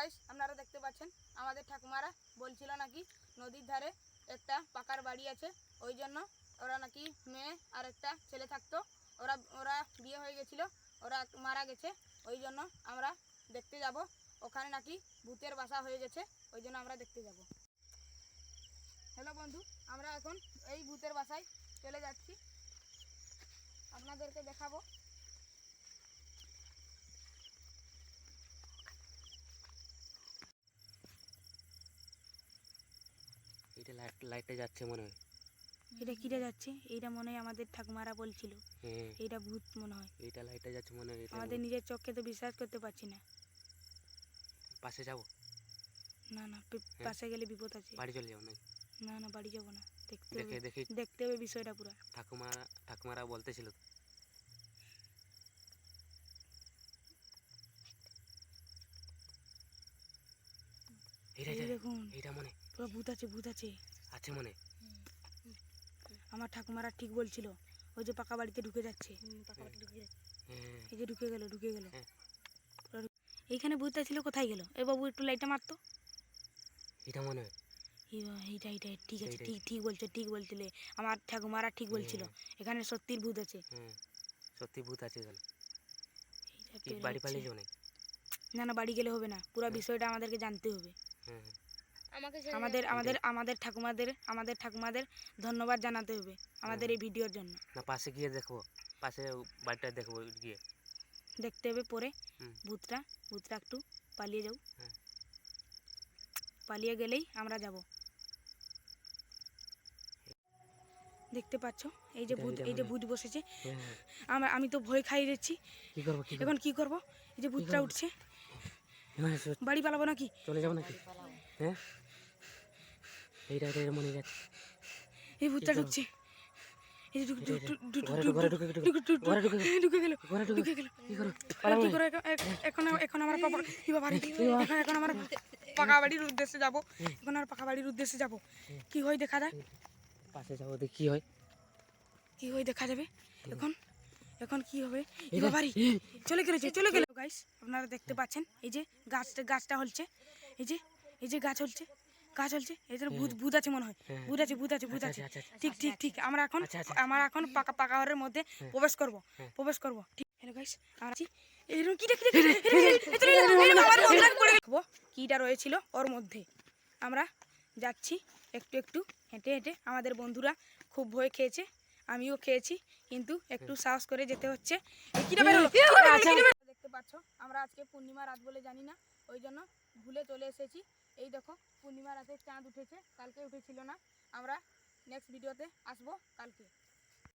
Guys আপনারা দেখতে পাচ্ছেন আমাদের ঠাকুমারা বলছিল নাকি নদীর ধারে একটা পাকার বাড়ি আছে, ওই জন্য ওরা নাকি মেয়ে আর একটা ছেলে থাকতো, ওরা বিয়ে হয়ে গেছিল, ওরা মারা গেছে, ওই জন্য আমরা দেখতে যাব। ওখানে নাকি ভূতের বাসা হয়ে গেছে, ওই জন্য আমরা দেখতে যাব। হ্যালো বন্ধু, আমরা এখন এই ভূতের বাসায় চলে যাচ্ছি, আপনাদেরকে দেখাবো। এটা লাইটটা যাচ্ছে মনে হয়। এটা কিটা যাচ্ছে? এইটা মনে হয় আমাদের ঠাকুমারা বলছিল এইটা ভূত মনে হয়। এইটা লাইটটা যাচ্ছে মনে হয়। আমাদের নিজের চোখকে তো বিশ্বাস করতে পারছি না। পাশে যাব না না, পাশে গেলে বিপদ আছে। বাড়ি চলে যাবো নাকি? না না, বাড়ি যাবো না, দেখে দেখতে হবে বিষয়টা পুরো। ঠাকুমারা বলতেছিল। দেখুন এইটা মনে পুরো ভূত আছে, ভূত আছে আছে মনে। আমার ঠাকুমারা ঠিক বলছিল, ওই যে পাকা বাড়িতে ঢুকে যাচ্ছে, এই যে ঢুকে গেল। এইখানে ভূতটা ছিল, কোথায় গেল? এ বাবু একটু লাইটটা মারতো। এটা মনে হয় এইটা ঠিক আছে, ঠিক বলছিলে আমার ঠাকুমারা, ঠিক বলছিল এখানে সত্যির ভূত আছে। সত্যি ভূত আছে এখানে। বাড়ি পালিয়ে যাও নাকি? না না, বাড়ি গেলে হবে না, পুরো বিষয়টা আমাদেরকে জানতে হবে। আমাদের ঠাকুমাদের ধন্যবাদ জানাতে হবে আমাদের এই ভিডিওর জন্য। না পাশে গিয়ে দেখবো, পাশে বাড়িটা দেখবো গিয়ে দেখতে হবে পরে। ভূতটা একটু পালিয়ে যাও, পালিয়ে গেলেই আমরা যাব। দেখতে পাচ্ছ এই যে ভূত বসেছে, আমি তো ভয় খাইয়ে দিচ্ছি। এখন কি করব? এই যে ভূতটা উঠছে, বাড়ি পালাবো নাকি? চলে যাবো নাকি? হ্যাঁ, এইটা মনে যাচ্ছে। এই ভূতটা ঢুকছে, এই যে ঢুকে গেল। এখন আমার পাকা বাড়ির উদ্দেশ্যে যাব। কি হয় দেখা যায়, পাশে যাবো, দেখি কি হয় দেখা যাবে। এখন কি হবে? বাড়ি চলে গেল গাইস। আপনারা দেখতে পাচ্ছেন এই যে গাছটা হলছে, এই যে গাছ হলছে, এদের ভূত আছে মনে হয়। ভূত আছে। ঠিক আমরা এখন পাকা ঘরের মধ্যে প্রবেশ করব। ঠিক হ্যালো গাইস, কিটা রয়েছিল ওর মধ্যে। আমরা যাচ্ছি একটু হেঁটে। আমাদের বন্ধুরা খুব ভয় খেয়েছে, আমিও খেয়েছি, কিন্তু একটু সাহস করে যেতে হচ্ছে। দেখতে পাচ্ছ আমরা আজকে পূর্ণিমা রাত বলে জানি না, ওই জন্য ভুলে চলে এসেছি। এই দেখো পূর্ণিমা রাতে চাঁদ উঠেছে, কালকে উঠেছিল না। আমরা নেক্সট ভিডিওতে আসবো কালকে।